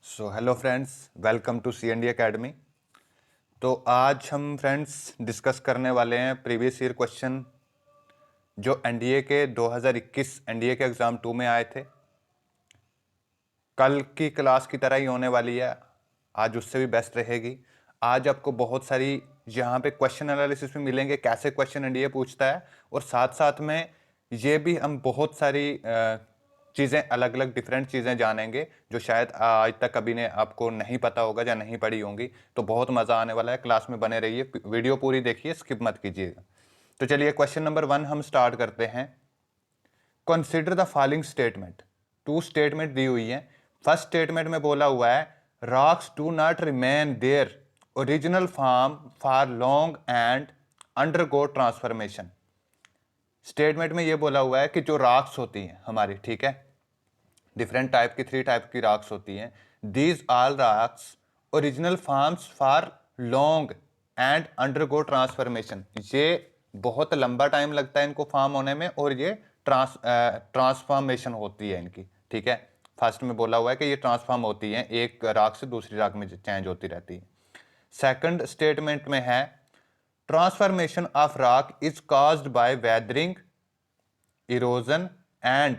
So hello friends, welcome to CND academy. तो आज हम फ्रेंड्स डिस्कस करने वाले हैं प्रीवियस ईयर क्वेश्चन जो एनडीए के 2021 एनडीए के एग्ज़ाम 2 में आए थे। कल की क्लास की तरह ही होने वाली है, आज उससे भी बेस्ट रहेगी। आज आपको बहुत सारी यहाँ पे क्वेश्चन एनालिसिस भी मिलेंगे, कैसे क्वेश्चन एनडीए पूछता है, और साथ साथ में ये भी हम बहुत सारी चीज़ें, अलग अलग डिफरेंट चीज़ें जानेंगे जो शायद आज तक कभी ने आपको नहीं पता होगा या नहीं पढ़ी होंगी। तो बहुत मज़ा आने वाला है, क्लास में बने रहिए, वीडियो पूरी देखिए, स्किप मत कीजिएगा। तो चलिए क्वेश्चन नंबर 1 हम स्टार्ट करते हैं। Consider the following statement. 2 statement दी हुई है। फर्स्ट स्टेटमेंट में बोला हुआ है rocks do not remain their original form for long and undergo transformation. Statement में ये बोला हुआ है कि जो रॉक्स होती हैं हमारी, ठीक है, डिफरेंट टाइप की 3 टाइप की रॉक्स होती हैं। These all rocks original forms for long and undergo transformation. ये बहुत लंबा टाइम लगता है इनको फॉर्म होने में, और ये ट्रांसफॉर्मेशन होती है इनकी, ठीक है। फर्स्ट में बोला हुआ है कि ये ट्रांसफॉर्म होती है, एक रॉक से दूसरी रॉक में चेंज होती रहती है। सेकंड स्टेटमेंट में है transformation of rock is caused by weathering, erosion and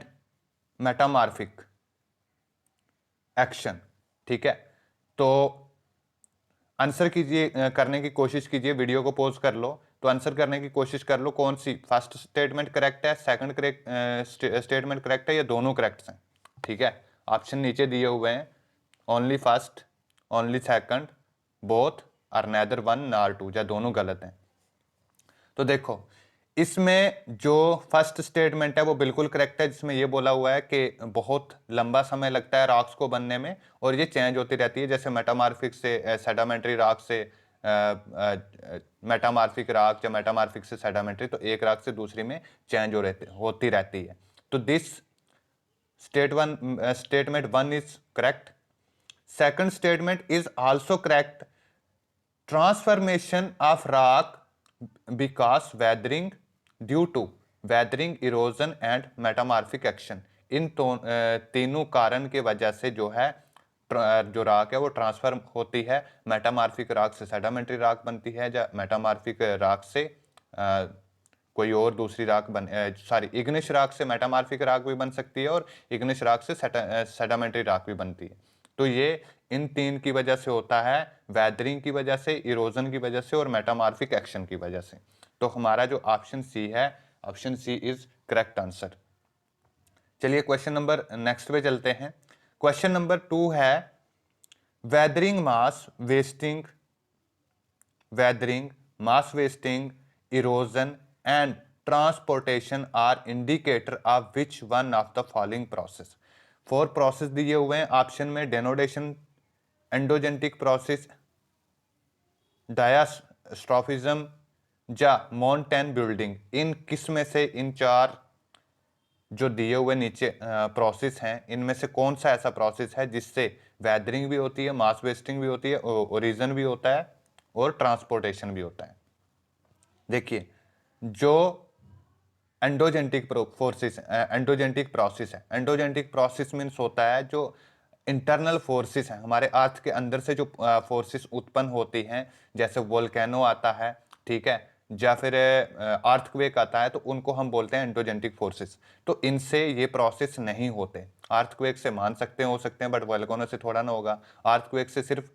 metamorphic action, ठीक है। तो आंसर कीजिए, करने की कोशिश कीजिए, वीडियो को पॉज कर लो तो आंसर करने की कोशिश कर लो कौन सी फर्स्ट स्टेटमेंट करेक्ट है, सेकंड करेक्ट स्टेटमेंट करेक्ट है, या दोनों करेक्ट हैं, ठीक है। ऑप्शन नीचे दिए हुए हैं, only first, only second, both और नेदर वन नॉर टू, या दोनों गलत हैं। तो देखो, इसमें जो फर्स्ट स्टेटमेंट है वो बिल्कुल करेक्ट है, जिसमें ये बोला हुआ है कि बहुत लंबा समय लगता है रॉक्स को बनने में, और ये चेंज होती रहती है, जैसे मेटामॉर्फिक से सेडामेंट्री रॉक से मेटामॉर्फिक रॉक, या मेटामॉर्फिक से सेडामेंट्री, तो एक रॉक से दूसरी में चेंज होती रहती है। तो this statement 1 is correct. Second statement is also correct. Transformation of rock because weathering, due to weathering, erosion and metamorphic action, इन तीनों कारण के वजह से जो है जो रॉक है वो ट्रांसफर होती है। मेटामॉर्फिक रॉक से सेडामेंट्री रॉक बनती है, या मेटामॉर्फिक रॉक से कोई और दूसरी रॉक इग्निश रॉक से मेटामॉर्फिक रॉक भी बन सकती है, और इग्निश रॉक से सेडामेंट्री रॉक भी बनती है। तो ये इन तीन की वजह से होता है, वेदरिंग की वजह से, इरोजन की वजह से, और मेटामॉर्फिक एक्शन की वजह से। तो हमारा जो ऑप्शन सी है, option C is correct answer. चलिए क्वेश्चन नंबर नेक्स्ट पे चलते हैं। क्वेश्चन नंबर 2 है weathering mass wasting, erosion and transportation are indicator of which one of the following process. 4 process दिए हुए हैं ऑप्शन में, डेनोडेशन, एंडोजेंटिक प्रोसेस, डायास्ट्रोफिज्म, या माउंटेन बिल्डिंग। इन किस में से, इन 4 जो दिए हुए नीचे प्रोसेस हैं, इनमें से कौन सा ऐसा प्रोसेस है जिससे वेदरिंग भी होती है, मास वेस्टिंग भी होती है, ओरिजिन भी होता है, और ट्रांसपोर्टेशन भी होता है। देखिए, जो एंडोजेंटिक प्रोसेस है, एंडोजेंटिक प्रोसेस मीन्स होता है जो इंटरनल फोर्सेस हैं, हमारे अर्थ के अंदर से जो फोर्सेस उत्पन्न होती हैं, जैसे वोल्केनो आता है, ठीक है, या फिर अर्थक्वेक आता है, तो उनको हम बोलते हैं एंडोजेंटिक फोर्सेस। तो इनसे ये प्रोसेस नहीं होते। अर्थक्वेक से मान सकते हैं, हो सकते हैं, बट वोल्केनो से थोड़ा ना होगा। अर्थक्वेक से सिर्फ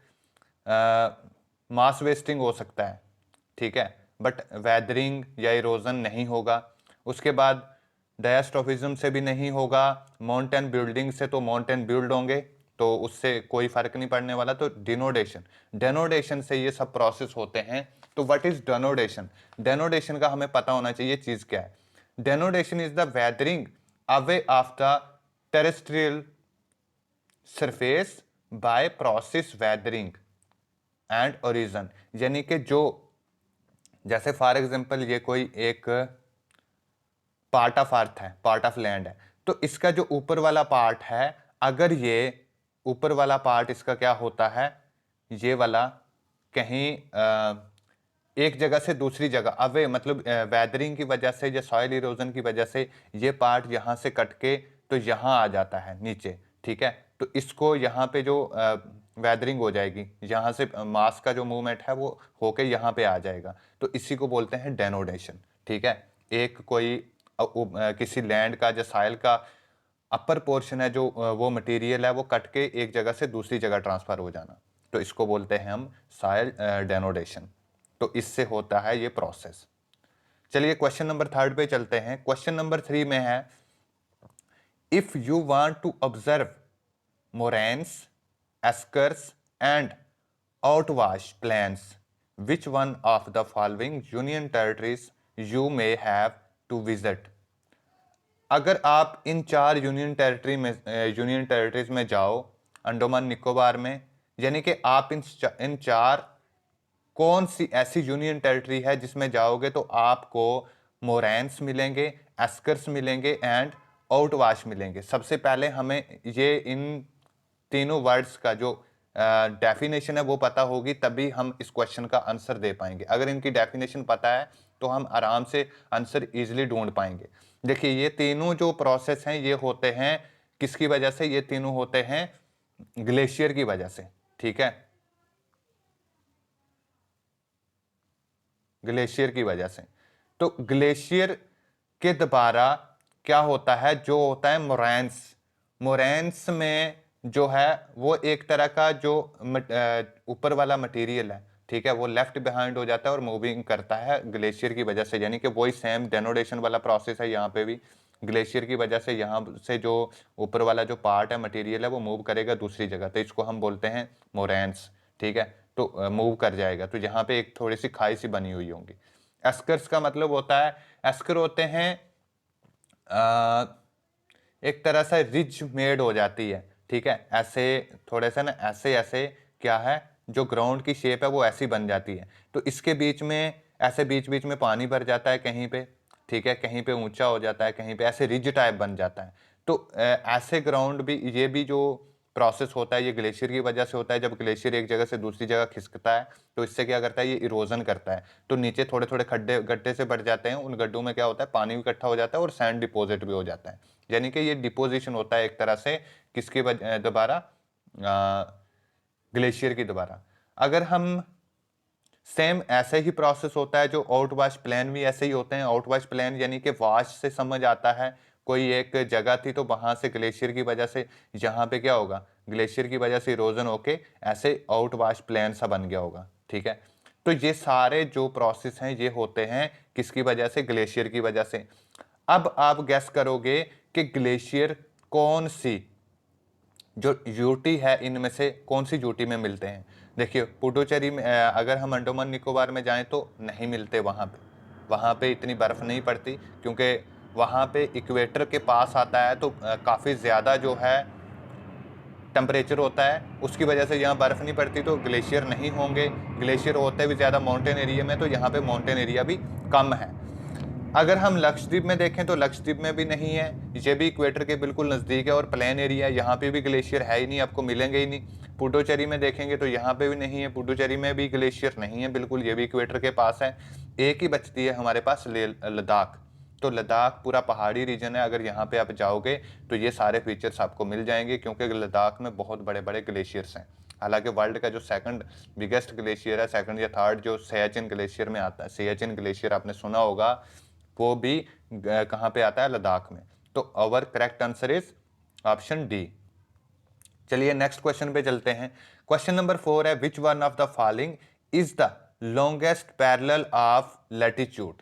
मास वेस्टिंग हो सकता है, ठीक है, बट वेदरिंग या इरोजन नहीं होगा। उसके बाद डायस्ट्रोफिज्म से भी नहीं होगा। माउंटेन बिल्डिंग से तो माउंटेन बिल्ड होंगे, तो उससे कोई फर्क नहीं पड़ने वाला। तो डेनोडेशन से ये सब प्रोसेस होते हैं। तो व्हाट इज डेनोडेशन? डेनोडेशन का हमें पता होना चाहिए चीज क्या है। Denudation is the weathering away of the terrestrial surface by process weathering and origin. यानी कि जो, जैसे फॉर एग्जांपल ये कोई एक पार्ट ऑफ अर्थ है, पार्ट ऑफ लैंड है, तो इसका जो ऊपर वाला पार्ट है, अगर ये ऊपर वाला पार्ट इसका क्या होता है, ये वाला कहीं एक जगह से दूसरी जगह अवे, मतलब वेदरिंग की वजह से या सॉइल इरोजन की वजह से ये पार्ट यहां से कट के तो यहां आ जाता है नीचे, ठीक है। तो इसको यहाँ पे जो वेदरिंग हो जाएगी, यहाँ से मास का जो मूवमेंट है वो होके यहाँ पे आ जाएगा, तो इसी को बोलते हैं डेनोडेशन। ठीक है, एक कोई किसी लैंड का जो साइल का अपर पोर्शन है, जो वो मटेरियल है वो कट के एक जगह से दूसरी जगह ट्रांसफर हो जाना, तो इसको बोलते हैं हम सॉइल डेनोडेशन। तो इससे होता है ये प्रोसेस। चलिए क्वेश्चन नंबर 3 पे चलते हैं। क्वेश्चन नंबर 3 में है, if you want to observe moraines, eskers and outwash plains, which one of the following union territories you may have to visit? अगर आप इन 4 यूनियन टेरिटरीज में जाओ अंडमान निकोबार में, यानी कि आप इन 4 कौन सी ऐसी यूनियन टेरिटरी है जिसमें जाओगे तो आपको मोरेन्स मिलेंगे, एस्कर्स मिलेंगे एंड आउटवाश मिलेंगे। सबसे पहले हमें ये इन तीनों वर्ड्स का जो डेफिनेशन है वो पता होगी, तभी हम इस क्वेश्चन का आंसर दे पाएंगे। अगर इनकी डेफिनेशन पता है तो हम आराम से आंसर इजीली ढूंढ पाएंगे। देखिए ये तीनों जो प्रोसेस हैं ये होते हैं किसकी वजह से? ये तीनों होते हैं ग्लेशियर की वजह से। ठीक है, ग्लेशियर की वजह से। तो ग्लेशियर के द्वारा क्या होता है, जो होता है मोरेन्स, मोरेन्स में जो है वो एक तरह का जो ऊपर वाला मटेरियल है, ठीक है, वो लेफ्ट बिहाइंड हो जाता है और मूविंग करता है ग्लेशियर की वजह से। यानी कि वही सेम डेनोडेशन वाला प्रोसेस है यहाँ पे भी। ग्लेशियर की वजह से यहाँ से जो ऊपर वाला जो पार्ट है मटेरियल है वो मूव करेगा दूसरी जगह, तो इसको हम बोलते हैं मोरेन्स। ठीक है, तो मूव कर जाएगा, तो यहाँ पे एक थोड़ी सी खाई सी बनी हुई होंगी। एस्कर्स का मतलब होता है, एस्कर होते हैं एक तरह से रिज मेड हो जाती है। ठीक है, ऐसे थोड़े से ना, ऐसे ऐसे क्या है, जो ग्राउंड की शेप है वो ऐसी बन जाती है। तो इसके बीच में ऐसे बीच बीच में पानी भर जाता है कहीं पे, ठीक है, कहीं पे ऊंचा हो जाता है, कहीं पे ऐसे रिज टाइप बन जाता है। तो ऐसे ग्राउंड भी, ये भी जो प्रोसेस होता है ये ग्लेशियर की वजह से होता है। जब ग्लेशियर एक जगह से दूसरी जगह खिसकता है तो इससे क्या करता है, ये इरोजन करता है, तो नीचे थोड़े थोड़े खड्डे गड्ढे से बढ़ जाते हैं। उन गड्ढों में क्या होता है, पानी भी इकट्ठा हो जाता है और सैंड डिपॉजिट भी हो जाता है। यानी कि ये डिपोजिशन होता है एक तरह से किसके दोबारा, ग्लेशियर की दोबारा। अगर हम सेम ऐसे ही प्रोसेस होता है जो आउटवाश प्लान भी ऐसे ही होते हैं। आउटवाश प्लान यानी कि वाश से समझ आता है, कोई एक जगह थी तो वहां से ग्लेशियर की वजह से यहाँ पे क्या होगा, ग्लेशियर की वजह से इरोजन होके ऐसे आउटवाश प्लान सा बन गया होगा। ठीक है, तो ये सारे जो प्रोसेस हैं ये होते हैं किसकी वजह से, ग्लेशियर की वजह से। अब आप गैस करोगे कि ग्लेशियर कौन सी जो यूटी है इनमें से कौन सी यूटी में मिलते हैं। देखिए पुडुचेरी में अगर हम अंडमान निकोबार में जाएं तो नहीं मिलते, वहाँ पे इतनी बर्फ़ नहीं पड़ती, क्योंकि वहाँ पे इक्वेटर के पास आता है, तो काफ़ी ज़्यादा जो है टेम्परेचर होता है, उसकी वजह से यहाँ बर्फ़ नहीं पड़ती, तो ग्लेशियर नहीं होंगे। ग्लेशियर होते भी ज़्यादा माउंटेन एरिया में, तो यहाँ पे माउंटेन एरिया भी कम है। अगर हम लक्षद्वीप में देखें तो लक्षद्वीप में भी नहीं है, ये भी इक्वेटर के बिल्कुल नज़दीक है और प्लेन एरिया है, यहाँ पे भी ग्लेशियर है ही नहीं, आपको मिलेंगे ही नहीं। पुडुचेरी में देखेंगे तो यहाँ पे भी नहीं है, पुडुचेरी में भी ग्लेशियर नहीं है बिल्कुल, ये भी इक्वेटर के पास है। एक ही बचती है हमारे पास लद्दाख। तो लद्दाख पूरा पहाड़ी रीजन है, अगर यहाँ पे आप जाओगे तो ये सारे फीचर्स आपको मिल जाएंगे, क्योंकि लद्दाख में बहुत बड़े बड़े ग्लेशियर्स हैं। हालांकि वर्ल्ड का जो सेकंड बिगेस्ट ग्लेशियर है, सेकंड या थर्ड, जो सियाचिन ग्लेशियर में आता है, सियाचिन ग्लेशियर आपने सुना होगा, वो भी कहाँ पे आता है, लद्दाख में। तो our correct answer is option D. चलिए नेक्स्ट क्वेश्चन पे चलते हैं। क्वेश्चन नंबर 4 है, which one of the following is the longest parallel of latitude?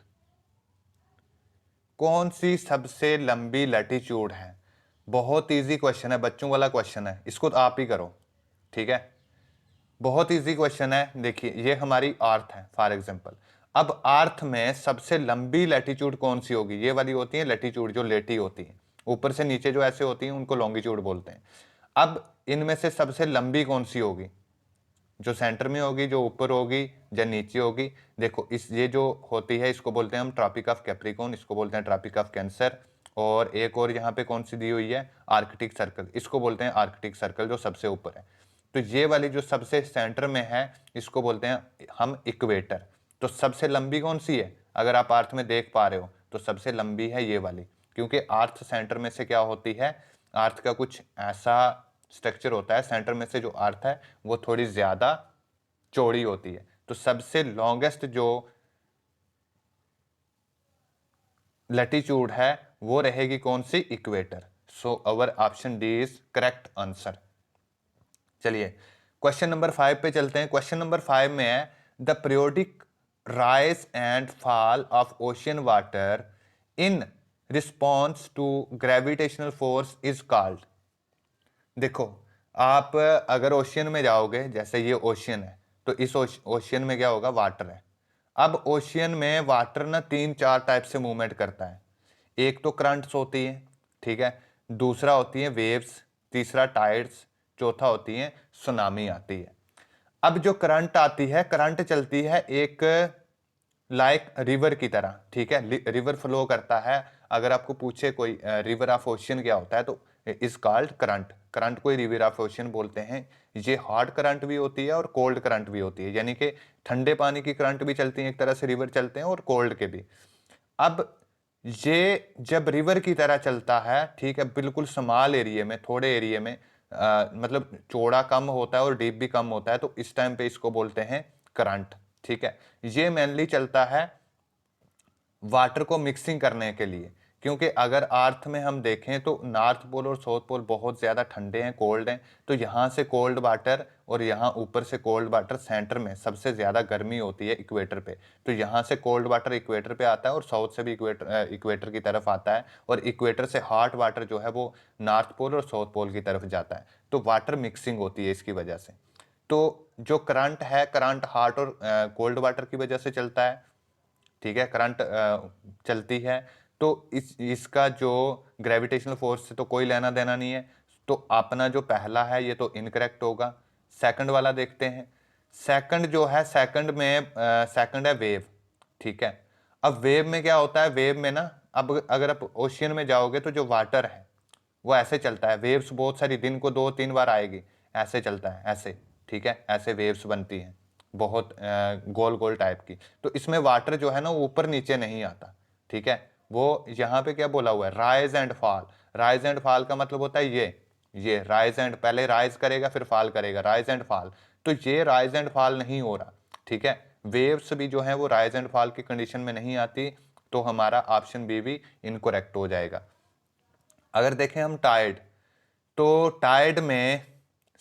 कौन सी सबसे लंबी लैटिट्यूड है? बहुत इजी क्वेश्चन है, बच्चों वाला क्वेश्चन है, इसको तो आप ही करो। ठीक है, बहुत इजी क्वेश्चन है। देखिए ये हमारी अर्थ है फॉर एग्जांपल, अब अर्थ में सबसे लंबी लैटिट्यूड कौन सी होगी? ये वाली होती है लैटिट्यूड, जो लेटी होती है ऊपर से नीचे जो ऐसे होती हैं उनको लॉन्गिट्यूड बोलते हैं। अब इनमें से सबसे लंबी कौन सी होगी? जो सेंटर में होगी, जो ऊपर होगी, या नीचे होगी? देखो इस ये जो होती है इसको बोलते हैं हम ट्रॉपिक ऑफ कैप्रिकॉर्न, इसको बोलते हैं ट्रॉपिक ऑफ कैंसर। और एक और यहाँ पे कौन सी दी हुई है, आर्कटिक सर्कल, इसको बोलते हैं आर्कटिक सर्कल, जो सबसे ऊपर है। तो ये वाली जो सबसे सेंटर में है इसको बोलते हैं हम इक्वेटर। तो सबसे लंबी कौन सी है? अगर आप अर्थ में देख पा रहे हो तो सबसे लंबी है ये वाली, क्योंकि अर्थ सेंटर में से क्या होती है, अर्थ का कुछ ऐसा स्ट्रक्चर होता है, सेंटर में से जो अर्थ है वो थोड़ी ज़्यादा चौड़ी होती है। तो सबसे लॉन्गेस्ट जो लैटिट्यूड है वो रहेगी कौन सी, equator. So our option D is correct answer. चलिए क्वेश्चन नंबर 5 पे चलते हैं। क्वेश्चन नंबर 5 में है the periodic rise and fall of ocean water in response to gravitational force is called. देखो आप अगर ओशियन में जाओगे, जैसे ये ओशियन है, तो इस ओशियन में क्या होगा, वाटर है। अब ओशियन में वाटर ना 3-4 टाइप से मूवमेंट करता है। एक तो करंट्स होती है, ठीक है, दूसरा होती है वेव्स, तीसरा टाइड्स, चौथा होती है सुनामी आती है। अब जो करंट आती है, करंट चलती है एक लाइक रिवर की तरह, ठीक है, रिवर फ्लो करता है। अगर आपको पूछे कोई रिवर ऑफ ओशियन क्या होता है, तो इज कॉल्ड करंट। करंट को रिवर ऑफ ओशियन बोलते हैं। ये हॉट करंट भी होती है और कोल्ड करंट भी होती है, यानी कि ठंडे पानी की करंट भी चलती है, एक तरह से रिवर चलते हैं, और कोल्ड के भी। अब ये जब रिवर की तरह चलता है, ठीक है, बिल्कुल स्मॉल एरिया में, थोड़े एरिया में, मतलब चौड़ा कम होता है और डीप भी कम होता है, तो इस टाइम पे इसको बोलते हैं करंट, ठीक है। ये मेनली चलता है वाटर को मिक्सिंग करने के लिए, क्योंकि अगर अर्थ में हम देखें तो नॉर्थ पोल और साउथ पोल बहुत ज़्यादा ठंडे हैं, कोल्ड हैं, तो यहाँ से कोल्ड वाटर और यहाँ ऊपर से कोल्ड वाटर, सेंटर में सबसे ज़्यादा गर्मी होती है इक्वेटर पे, तो यहाँ से कोल्ड वाटर इक्वेटर पे आता है और साउथ से भी इक्वेटर की तरफ आता है, और इक्वेटर से हॉट वाटर जो है वो नॉर्थ पोल और साउथ पोल की तरफ जाता है, तो वाटर मिक्सिंग होती है इसकी वजह से। तो जो करंट है, करंट हॉट और कोल्ड वाटर की वजह से चलता है, ठीक है, करंट चलती है। तो इसका जो ग्रेविटेशनल फोर्स से तो कोई लेना देना नहीं है, तो अपना जो पहला है ये तो इनकरेक्ट होगा। सेकंड वाला देखते हैं। सेकंड जो है, सेकंड में सेकंड है वेव, ठीक है। अब वेव में क्या होता है, वेव में ना, अब अगर आप ओशियन में जाओगे तो जो वाटर है वो ऐसे चलता है, वेव्स बहुत सारी, दिन को 2-3 बार आएगी, ऐसे चलता है, ऐसे, ठीक है, ऐसे वेव्स बनती हैं, बहुत गोल गोल टाइप की। तो इसमें वाटर जो है ना वो ऊपर नीचे नहीं आता, ठीक है। वो यहाँ पे क्या बोला हुआ है, rise and fall. Rise and fall का मतलब होता है ये राइज एंड, पहले राइज करेगा फिर फॉल करेगा, राइज एंड फॉल। तो ये राइज एंड फॉल नहीं हो रहा, ठीक है। वेव्स भी जो है वो राइज एंड फॉल की कंडीशन में नहीं आती, तो हमारा ऑप्शन बी भी इनकरेक्ट हो जाएगा। अगर देखें हम टाइड, तो टाइड में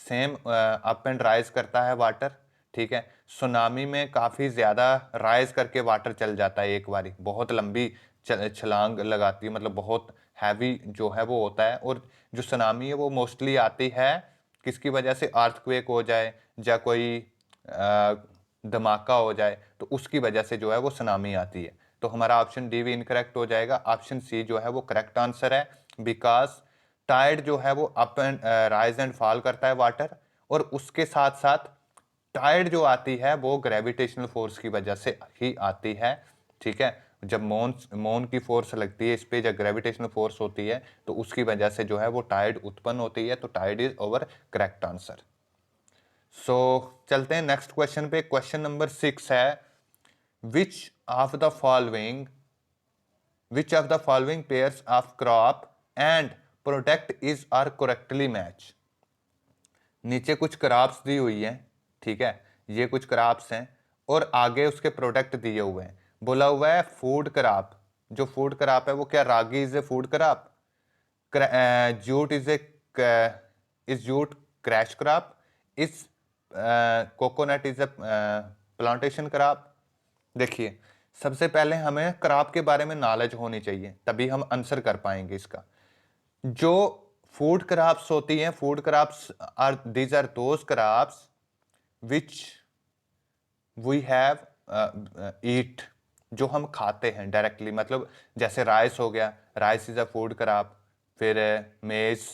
सेम अप एंड राइज करता है वाटर, ठीक है। सुनामी में काफ़ी ज़्यादा राइज करके वाटर चल जाता है, एक बारी बहुत लंबी छलांग लगाती है, मतलब बहुत हैवी जो है वो होता है। और जो सुनामी है वो मोस्टली आती है किसकी वजह से, अर्थक्वेक हो जाए या कोई धमाका हो जाए, तो उसकी वजह से जो है वो सुनामी आती है। तो हमारा ऑप्शन डी भी इनकरेक्ट हो जाएगा। ऑप्शन सी जो है वो करेक्ट आंसर है, बिकॉज टाइड जो है वो up and rise and fall करता है वाटर, और उसके साथ साथ टाइड जो आती है वो ग्रेविटेशनल फोर्स की वजह से ही आती है, ठीक है। जब मौन की फोर्स लगती है इस पे, जब ग्रेविटेशनल फोर्स होती है, तो उसकी वजह से जो है वो टाइड उत्पन्न होती है। तो tide is our correct answer. So चलते हैं नेक्स्ट क्वेश्चन पे। क्वेश्चन नंबर 6 है which of the following which of the following pairs of crop and product is are correctly match। नीचे कुछ क्रॉप्स दी हुई है, ठीक है, ये कुछ क्रॉप्स हैं और आगे उसके प्रोडक्ट दिए हुए हैं। बोला हुआ है फूड क्रॉप, जो फूड क्रॉप है वो क्या, ragi is a food crop, jute is a is jute cash crop, is coconut is a plantation crop. देखिए सबसे पहले हमें क्रॉप के बारे में नॉलेज होनी चाहिए, तभी हम आंसर कर पाएंगे इसका। जो फूड क्रॉप्स होती हैं, food crops are these are those crops which we have eat, जो हम खाते हैं डायरेक्टली, मतलब जैसे राइस हो गया, rice is a food crop. फिर मेज,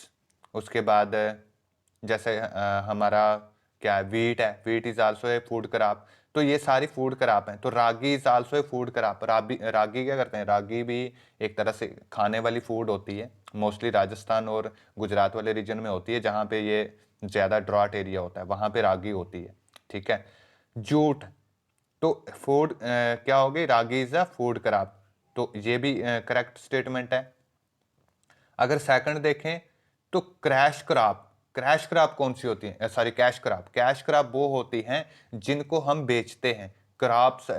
उसके बाद जैसे हमारा क्या है, वीट है, wheat is also a food crop. तो ये सारी फूड क्रॉप हैं। तो ragi is also a food crop. Ragi क्या करते हैं, रागी भी एक तरह से खाने वाली फूड होती है, मोस्टली राजस्थान और गुजरात वाले रीजन में होती है, जहाँ पे ये ज़्यादा ड्रॉट एरिया होता है, वहाँ पे रागी होती है, ठीक है। जूट, तो फूड क्या हो गई, रागी इज अ फूड क्रॉप, तो ये भी करेक्ट स्टेटमेंट है। अगर सेकंड देखें तो क्रैश क्रॉप, क्रैश क्रॉप कौन सी होती है, sorry cash crop. Cash crop वो होती हैं जिनको हम बेचते हैं। क्रॉप्स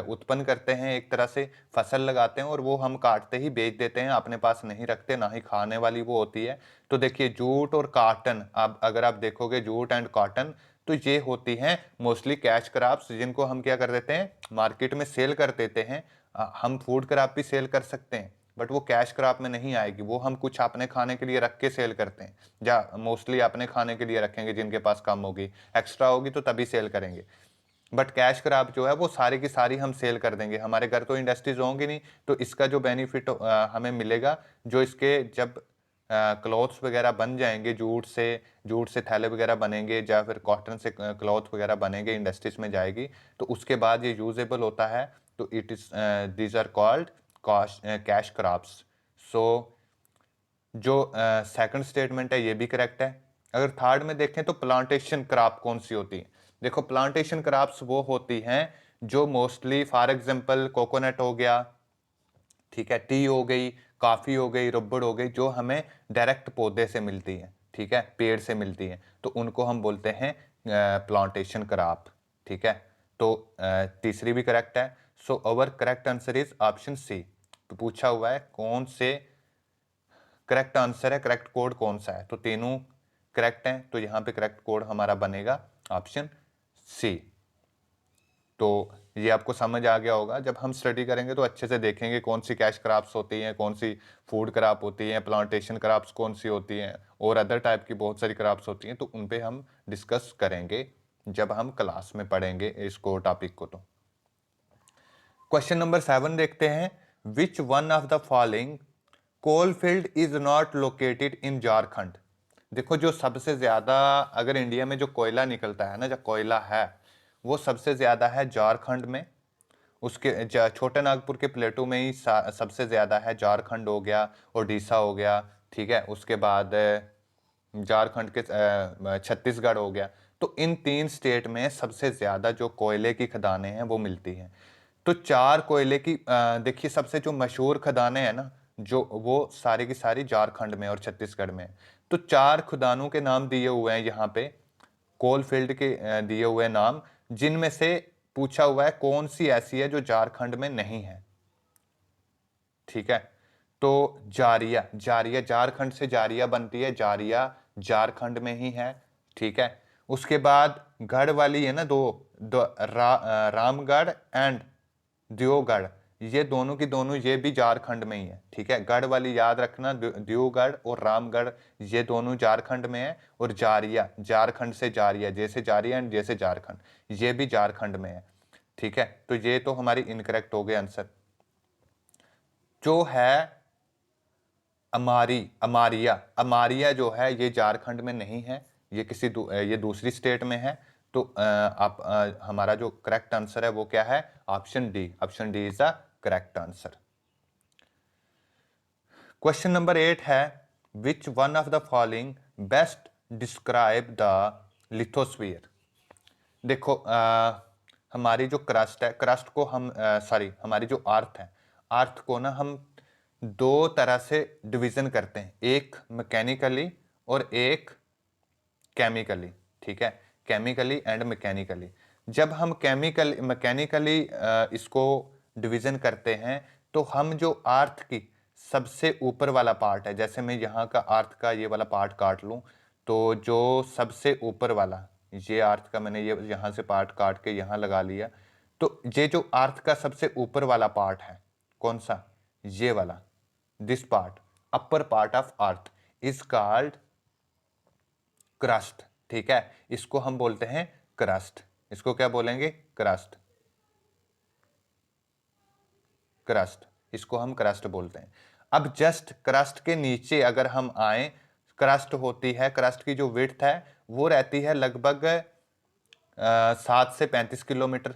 उत्पन्न करते हैं, एक तरह से फसल लगाते हैं और वो हम काटते ही बेच देते हैं, अपने पास नहीं रखते, ना ही खाने वाली वो होती है। तो देखिए जूट और कॉटन, अब अगर आप देखोगे जूट एंड कॉटन, तो ये होती हैं मोस्टली कैश क्रॉप्स, जिनको हम क्या कर देते हैं, मार्केट में सेल कर देते हैं। हम फूड क्रॉप भी सेल कर सकते हैं, बट वो कैश क्रॉप में नहीं आएगी, वो हम कुछ अपने खाने के लिए रख के सेल करते हैं, या मोस्टली अपने खाने के लिए रखेंगे, जिनके पास कम होगी, एक्स्ट्रा होगी तो तभी सेल करेंगे। बट कैश क्रॉप जो है वो सारी की सारी हम सेल कर देंगे, हमारे घर तो इंडस्ट्रीज होंगी नहीं, तो इसका जो बेनिफिट हमें मिलेगा, जो इसके जब क्लॉथ्स वगैरह बन जाएंगे, जूट से थैले वगैरह बनेंगे, या फिर कॉटन से क्लॉथ वगैरह बनेंगे, इंडस्ट्रीज में जाएगी, तो उसके बाद ये यूजेबल होता है। तो it is these are called cash crops. So जो सेकंड स्टेटमेंट है ये भी करेक्ट है। अगर थर्ड में देखें तो प्लांटेशन क्रॉप कौन सी होती है। देखो प्लांटेशन क्रॉप्स वो होती हैं जो मोस्टली, फॉर एग्जांपल कोकोनट हो गया, ठीक है, टी हो गई, कॉफी हो गई, रबड़ हो गई, जो हमें डायरेक्ट पौधे से मिलती है, ठीक है, पेड़ से मिलती है, तो उनको हम बोलते हैं प्लांटेशन क्रॉप, ठीक है। तो तीसरी भी करेक्ट है। So our correct answer is option C. तो पूछा हुआ है कौन से करेक्ट आंसर है, करेक्ट कोड कौन सा है, तो तीनों करेक्ट हैं, तो यहाँ पे करेक्ट कोड हमारा बनेगा ऑप्शन सी। तो ये आपको समझ आ गया होगा, जब हम स्टडी करेंगे तो अच्छे से देखेंगे कौन सी कैश क्रॉप्स होती हैं, कौन सी फूड क्रॉप होती हैं, प्लांटेशन क्रॉप्स कौन सी होती हैं, और अदर टाइप की बहुत सारी क्रॉप्स होती हैं, तो उन पे हम डिस्कस करेंगे जब हम क्लास में पढ़ेंगे इसको, टॉपिक को। तो क्वेश्चन नंबर 7 देखते हैं, which one of the following coal field is not located in Jharkhand. देखो जो सबसे ज्यादा, अगर इंडिया में जो कोयला निकलता है ना, जो कोयला है वो सबसे ज्यादा है झारखंड में। उसके छोटे नागपुर के प्लेटो में ही सबसे ज्यादा है, झारखंड हो गया, ओडिशा हो गया, ठीक है, उसके बाद झारखंड के छत्तीसगढ़ हो गया। तो इन 3 स्टेट में सबसे ज्यादा जो कोयले की खदानें हैं वो मिलती हैं। तो 4 कोयले की देखिए सबसे जो मशहूर खदानें हैं ना, जो वो सारी की सारी झारखंड में और छत्तीसगढ़ में है। तो 4 खदानों के नाम दिए हुए हैं यहाँ पे, कोल फील्ड के दिए हुए नाम, जिनमें से पूछा हुआ है कौन सी ऐसी है जो झारखंड में नहीं है, ठीक है। तो जारिया, जारिया झारखंड से जारिया बनती है, जारिया झारखंड में ही है, ठीक है। उसके बाद गढ़ वाली है ना, रामगढ़ एंड दियोगढ़, ये दोनों की दोनों ये भी झारखंड में ही है, ठीक है। गढ़ वाली याद रखना, दियोगढ़ और रामगढ़ ये दोनों झारखंड में है, और जारिया झारखंड से जारिया, जैसे जारिया एंड जैसे झारखंड, ये भी झारखंड में है, ठीक है। तो ये तो हमारी इनकरेक्ट हो गए आंसर। जो है अमारिया, अमारिया जो है ये झारखंड में नहीं है, ये ये दूसरी स्टेट में है। तो आप हमारा जो करेक्ट आंसर है वो क्या है, option D. Option D is the correct answer. Question number 8 है, which one of the following best describe the lithosphere. देखो हमारी जो क्रस्ट है, क्रस्ट को हम सॉरी हमारी जो अर्थ है, अर्थ को ना हम 2 तरह से डिवीजन करते हैं, एक मैकेनिकली और एक केमिकली, ठीक है, केमिकली एंड मैकेनिकली। जब हम मैकेनिकली इसको डिवीजन करते हैं, तो हम जो अर्थ की सबसे ऊपर वाला पार्ट है, जैसे मैं यहाँ का अर्थ का ये वाला पार्ट काट लूँ, तो जो सबसे ऊपर वाला, ये अर्थ का मैंने ये यहाँ से पार्ट काट के यहाँ लगा लिया, तो ये जो अर्थ का सबसे ऊपर वाला पार्ट है, कौन सा, ये वाला, this part, upper part of earth is called crust, ठीक है। इसको हम बोलते हैं क्रस्ट, इसको क्या बोलेंगे, क्रस्ट, क्रस्ट, इसको हम क्रस्ट बोलते हैं। अब जस्ट क्रस्ट के नीचे अगर हम आए, क्रस्ट होती है, क्रस्ट की जो विड्थ है वो रहती है लगभग 7 से 35 किलोमीटर,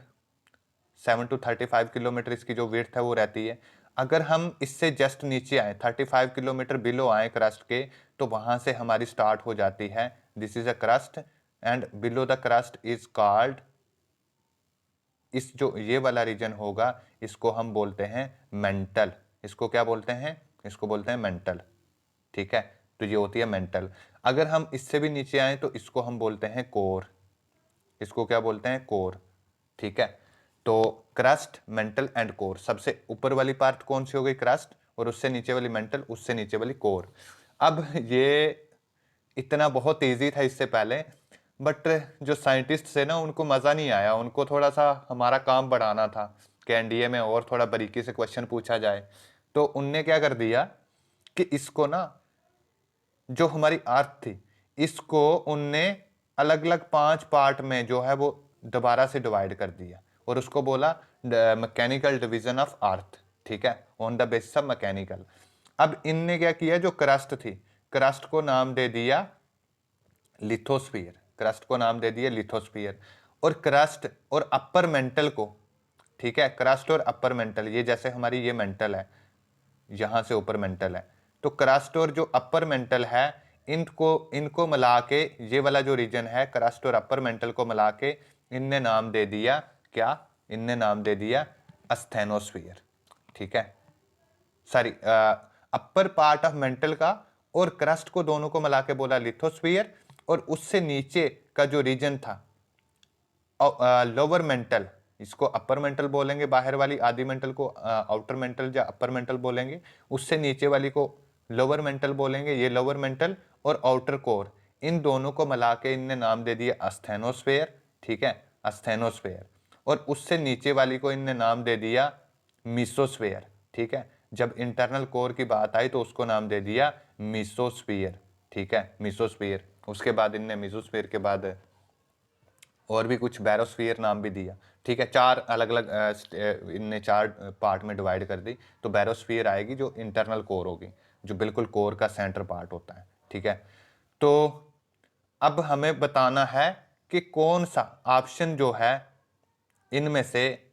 7 to 35 किलोमीटर इसकी जो विड्थ है वो रहती है। अगर हम इससे जस्ट नीचे आए, 35 किलोमीटर बिलो आए क्रस्ट के, तो वहां से हमारी स्टार्ट हो जाती है, this is a crust, and below the crust is called, इस जो ये वाला रीजन होगा इसको हम बोलते हैं मेंटल। इसको क्या बोलते हैं, इसको बोलते हैं मेंटल, ठीक है। तो ये होती है मेंटल। अगर हम इससे भी नीचे आए तो इसको हम बोलते हैं कोर, इसको क्या बोलते हैं, कोर। ठीक है, तो क्रस्ट, मेंटल एंड कोर, सबसे ऊपर वाली पार्ट कौन सी हो गई, क्रस्ट, और उससे नीचे वाली मेंटल, उससे नीचे वाली कोर। अब ये इतना बहुत ईजी था इससे पहले, बट जो साइंटिस्ट थे ना उनको मज़ा नहीं आया, उनको थोड़ा सा हमारा काम बढ़ाना था कि एनडीए में और थोड़ा बारीकी से क्वेश्चन पूछा जाए। तो उनने क्या कर दिया कि इसको ना, जो हमारी अर्थ थी, इसको उनने अलग अलग 5 पार्ट में जो है वो दोबारा से डिवाइड कर दिया, और उसको बोला मैकेनिकल डिवीजन ऑफ अर्थ। ठीक है, on the basis of mechanical. अब इनने क्या किया, जो क्रस्ट थी, क्रस्ट को नाम दे दिया लिथोस्फीयर, क्रस्ट को नाम दे दिया लिथोस्फीयर। और क्रस्ट और अपर मेंटल को, ठीक है, क्रस्ट और अपर मेंटल, ये जैसे हमारी ये मेंटल है, यहां से ऊपर मेंटल है, तो क्रस्ट और जो अपर मेंटल है, इनको इनको मिला के, ये वाला जो रीजन है क्रस्ट और अपर मेंटल को मिला के इनने नाम दे दिया क्या, इनने नाम दे दिया अस्थेनोस्फीयर। ठीक है, sorry, upper part of mental का और क्रस्ट को, दोनों को मिला के बोला लिथोस्फीयर, और उससे नीचे का जो रीजन था लोअर मेंटल, इसको अपर मेंटल बोलेंगे, बाहर वाली आधी मेंटल को आउटर मेंटल या अपर मेंटल बोलेंगे, उससे नीचे वाली को लोअर मेंटल बोलेंगे, ये लोअर मेंटल और आउटर कोर, इन दोनों को मिला के इनने नाम दे दिया अस्थेनोस्फेयर। ठीक है, अस्थेनोस्फेयर। और उससे नीचे वाली को इनने नाम दे दिया मीसोस्फेयर। ठीक है, जब इंटरनल कोर की बात आई तो उसको नाम दे दिया मीसोस्फीयर। ठीक है, मीसोस्फीयर। उसके बाद इनने मीसोस्फीयर के बाद और भी कुछ बैरोस्फीयर नाम भी दिया। ठीक है, 4 अलग अलग इनने 4 पार्ट में डिवाइड कर दी, तो बैरोस्फीयर आएगी जो इंटरनल कोर होगी, जो बिल्कुल कोर का सेंटर पार्ट होता है। ठीक है, तो अब हमें बताना है कि कौन सा ऑप्शन जो है इनमें से,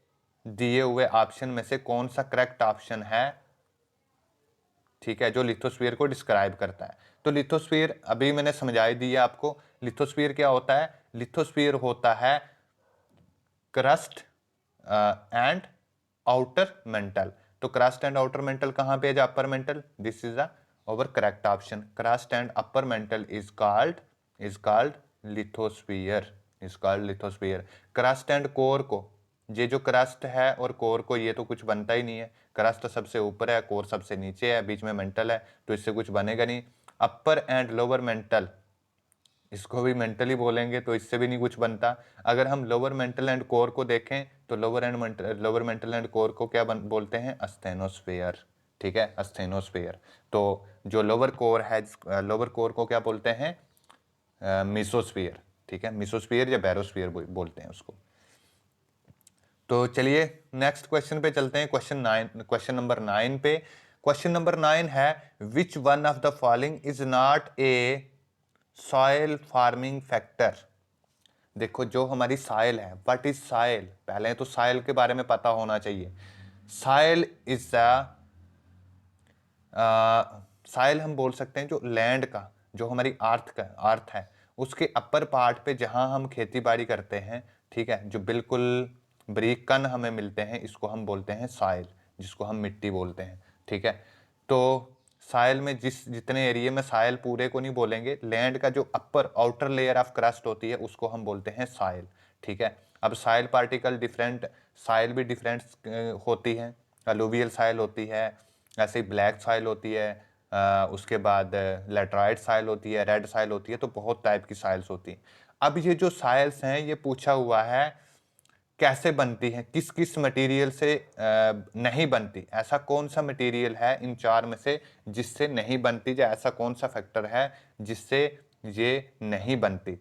दिए हुए ऑप्शन में से कौन सा करेक्ट ऑप्शन है, ठीक है, जो लिथोस्फीयर को डिस्क्राइब करता है। तो लिथोस्फीयर अभी मैंने समझाई दी है आपको। लिथोस्फीयर क्या होता है, लिथोस्फीयर होता है क्रस्ट एंड आउटर मेंटल। तो क्रस्ट एंड आउटर मेंटल कहां पे है, upper mantle, this is our correct option. Crust and upper mantle is called lithosphere, is called lithosphere. Crust and core को, ये जो क्रस्ट है और कोर को, ये तो कुछ बनता ही नहीं है, क्रस्ट सबसे ऊपर है, कोर सबसे नीचे है, बीच में मेंटल है, तो इससे कुछ बनेगा नहीं। अपर एंड लोअर मेंटल, इसको भी मेंटली बोलेंगे तो इससे भी नहीं कुछ बनता। अगर हम लोअर मेंटल एंड कोर को देखें तो लोअर मेंटल एंड कोर को क्या बोलते हैं, अस्थेनोस्फेयर। ठीक है, अस्थेनोस्फेयर। तो जो लोअर कोर है, लोअर कोर को क्या बोलते हैं, मीसोस्फीयर। ठीक है, मीसोस्फीयर या बैरोस्फीयर बोलते हैं उसको। तो चलिए नेक्स्ट क्वेश्चन पे चलते हैं, क्वेश्चन नंबर 9 पे। क्वेश्चन नंबर 9 है, which one of the following is not a soil farming factor. देखो, जो हमारी सॉइल है, व्हाट इज सॉइल, पहले तो सॉइल के बारे में पता होना चाहिए। सॉइल इज द, सॉइल हम बोल सकते हैं जो लैंड का, जो हमारी अर्थ है, उसके अपर पार्ट पे जहां हम खेती बाड़ी करते हैं, ठीक है, जो बिल्कुल बारीक कण हमें मिलते हैं, इसको हम बोलते हैं सॉइल, जिसको हम मिट्टी बोलते हैं। ठीक है, तो सॉइल में जितने एरिया में, सॉइल पूरे को नहीं बोलेंगे, लैंड का जो अपर आउटर लेयर ऑफ क्रस्ट होती है उसको हम बोलते हैं सॉइल। ठीक है, अब सॉइल पार्टिकल डिफरेंट, सॉइल भी डिफरेंट होती है, अलूवियल सॉइल होती है, ऐसे ही ब्लैक सॉइल होती है, उसके बाद लेटराइट सॉइल होती है, रेड सॉइल होती है, तो बहुत टाइप की सॉइल्स होती हैं। अब ये जो सॉइल्स हैं, ये पूछा हुआ है कैसे बनती हैं, किस किस मटेरियल से नहीं बनती, ऐसा कौन सा मटेरियल है इन 4 में से जिससे नहीं बनती, या ऐसा कौन सा फैक्टर है जिससे ये नहीं बनती।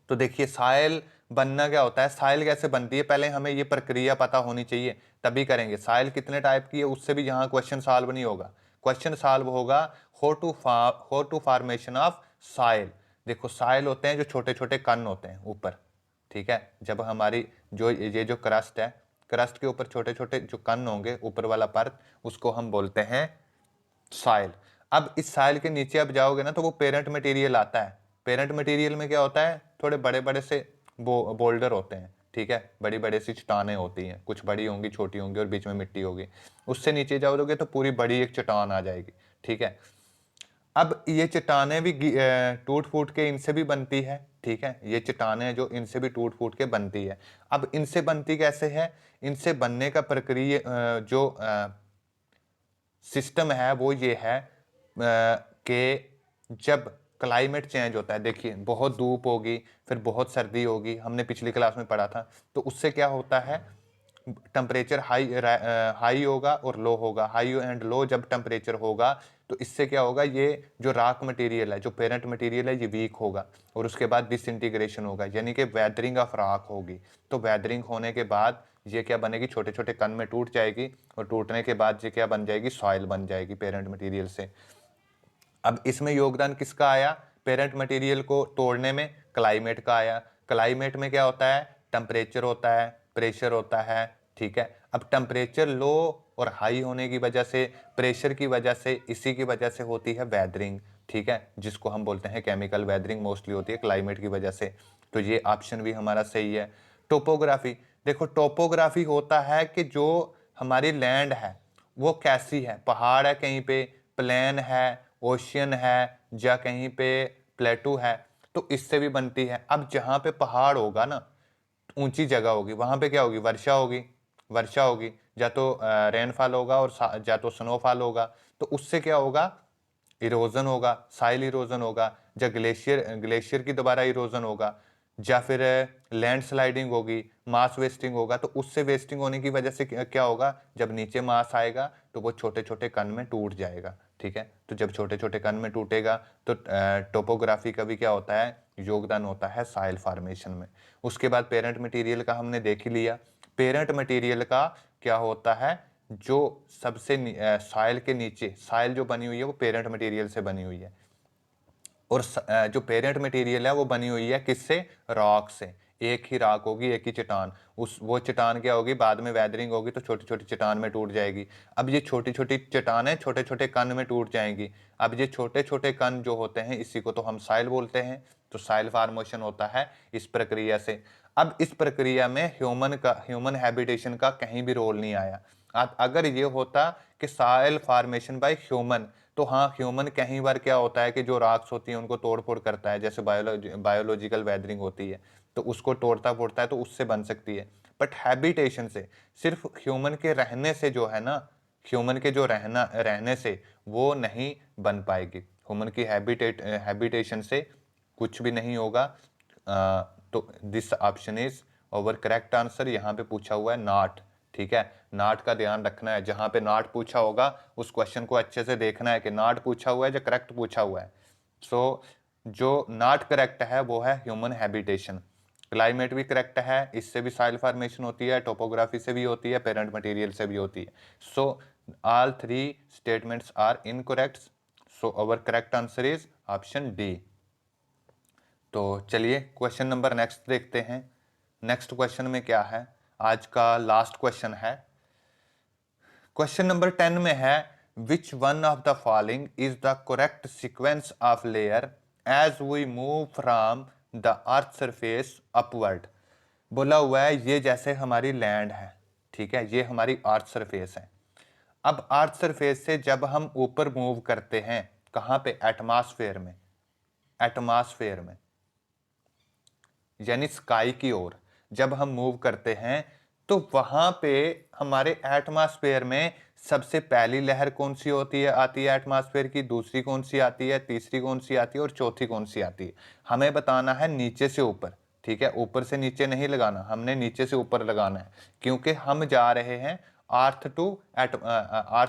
तो देखिए, साइल बनना क्या होता है, साइल कैसे बनती है, पहले हमें ये प्रक्रिया पता होनी चाहिए, तभी करेंगे। साइल कितने टाइप की है, उससे भी यहाँ क्वेश्चन सॉल्व नहीं होगा। क्वेश्चन सॉल्व होगा हो टू फॉर्मेशन ऑफ साइल। देखो, साइल होते हैं जो छोटे छोटे कण होते हैं ऊपर। ठीक है, जब हमारी जो ये जो क्रस्ट है, क्रस्ट के ऊपर छोटे छोटे जो कण होंगे, ऊपर वाला परत, उसको हम बोलते हैं साइल। अब इस साइल के नीचे अब जाओगे ना, तो वो पेरेंट मटेरियल आता है। पेरेंट मटेरियल में क्या होता है, थोड़े बड़े बड़े से बोल्डर होते हैं। ठीक है, बड़ी बड़ी सी चट्टानें होती हैं, कुछ बड़ी होंगी, छोटी होंगी, और बीच में मिट्टी होगी। उससे नीचे जाओगे तो पूरी बड़ी एक चट्टान आ जाएगी। ठीक है, अब ये चट्टानें भी टूट फूट के इनसे भी बनती है, ठीक है, ये चट्टानें जो इनसे भी टूट फूट के बनती है। अब इनसे बनती कैसे है? इनसे बनने का प्रक्रिया जो सिस्टम है वो ये है कि जब क्लाइमेट चेंज होता है, देखिए बहुत धूप होगी, फिर बहुत सर्दी होगी, हमने पिछली क्लास में पढ़ा था, तो उससे क्या होता है, टेम्परेचर हाई होगा और लो होगा। हाई एंड लो जब टेम्परेचर होगा तो इससे क्या होगा, ये जो रॉक मटेरियल है, जो पेरेंट मटेरियल है, ये वीक होगा और उसके बाद डिसइंटीग्रेशन होगा, यानी कि वेदरिंग ऑफ रॉक होगी। तो वेदरिंग होने के बाद ये क्या बनेगी, छोटे छोटे कण में टूट जाएगी और टूटने के बाद ये क्या बन जाएगी, सॉइल बन जाएगी पेरेंट मटेरियल से। अब इसमें योगदान किसका आया, पेरेंट मटेरियल को तोड़ने में क्लाइमेट का आया। क्लाइमेट में क्या होता है, टेम्परेचर होता है, प्रेशर होता है, ठीक है। अब टेम्परेचर लो और हाई होने की वजह से, प्रेशर की वजह से, इसी की वजह से होती है वेदरिंग, ठीक है, जिसको हम बोलते हैं केमिकल वेदरिंग, मोस्टली होती है क्लाइमेट की वजह से। तो ये ऑप्शन भी हमारा सही है। टोपोग्राफी, देखो टोपोग्राफी होता है कि जो हमारी लैंड है वो कैसी है, पहाड़ है कहीं पे, प्लेन है, ओशियन है, या कहीं पे प्लेटू है, तो इससे भी बनती है। अब जहाँ पे पहाड़ होगा ना, ऊंची जगह होगी, वहां पे क्या होगी, वर्षा होगी, वर्षा होगी, या तो रेनफॉल होगा और या तो स्नोफॉल होगा। तो उससे क्या होगा, इरोजन होगा, साइल इरोजन होगा, या ग्लेशियर ग्लेशियर की दोबारा इरोजन होगा, या फिर लैंड स्लाइडिंग होगी, मास वेस्टिंग होगा। तो उससे वेस्टिंग होने की वजह से क्या होगा, जब नीचे मास आएगा तो वो छोटे छोटे कण में टूट जाएगा, ठीक है। तो जब छोटे छोटे कण में टूटेगा तो टोपोग्राफी का भी क्या होता है, योगदान होता है सॉइल फॉर्मेशन में। उसके बाद पेरेंट मटेरियल का हमने देख ही लिया। पेरेंट मटेरियल का क्या होता है, जो सबसे सॉइल के नीचे, सॉइल जो बनी हुई है वो पेरेंट मटेरियल से बनी हुई है, और जो पेरेंट मटेरियल है वो बनी हुई है किससे, रॉक से। एक ही रॉक होगी, एक ही चट्टान, उस वो चट्टान क्या होगी, बाद में वेदरिंग होगी तो छोटी छोटी चट्टान में टूट जाएगी। अब ये छोटी छोटी चट्टानें छोटे छोटे कण में टूट जाएंगी। अब ये छोटे छोटे कण जो होते हैं, इसी को तो हम साइल बोलते हैं। तो साइल फॉर्मेशन होता है इस प्रक्रिया से। अब इस प्रक्रिया में ह्यूमन हैबिटेशन का कहीं भी रोल नहीं आया। अगर ये होता कि साइल फॉर्मेशन बाय ह्यूमन, तो हाँ, ह्यूमन कहीं बार क्या होता है कि जो रॉक्स होती हैं उनको तोड़ फोड़ करता है, जैसे बायोलॉजिकल वेदरिंग होती है, तो उसको तोड़ता फोड़ता है तो उससे बन सकती है। बट हैबिटेशन से, सिर्फ ह्यूमन के रहने से जो है ना, ह्यूमन के जो रहने से वो नहीं बन पाएगी। ह्यूमन की हैबिटेशन से कुछ भी नहीं होगा। तो this option is our correct answer. यहाँ पे पूछा हुआ है नॉट, ठीक है। नॉट का ध्यान रखना है, जहां पे नॉट पूछा होगा उस क्वेश्चन को अच्छे से देखना है कि नॉट पूछा हुआ है या करेक्ट पूछा हुआ है। सो जो नॉट करेक्ट है वो है ह्यूमन हैबिटेशन। क्लाइमेट भी करेक्ट है, इससे भी सॉइल फॉर्मेशन होती है, टोपोग्राफी से भी होती है, पेरेंट मटेरियल से भी होती है। So all three statements are incorrect. So our correct answer is option D. तो चलिए क्वेश्चन नंबर नेक्स्ट देखते हैं। नेक्स्ट क्वेश्चन में क्या है, आज का लास्ट क्वेश्चन है। क्वेश्चन नंबर 10 में है, which one of the following is the correct sequence of layer as we move from the earth surface upward. बोला हुआ है ये जैसे हमारी लैंड है, ठीक है, ये हमारी अर्थ सरफेस है। अब अर्थ सरफेस से जब हम ऊपर मूव करते हैं, कहां पे, एटमॉस्फेयर में, एटमॉस्फेयर में यानी स्काई की ओर जब हम मूव करते हैं, तो वहां पे हमारे एटमॉस्फेयर में सबसे पहली लहर कौन सी होती है, आती है एटमॉस्फेयर की, दूसरी कौन सी आती है, तीसरी कौन सी आती है और चौथी कौन सी आती है। हमें बताना है नीचे से ऊपर, ठीक है, ऊपर से नीचे नहीं लगाना, हमने नीचे से ऊपर लगाना है, क्योंकि हम जा रहे हैं अर्थ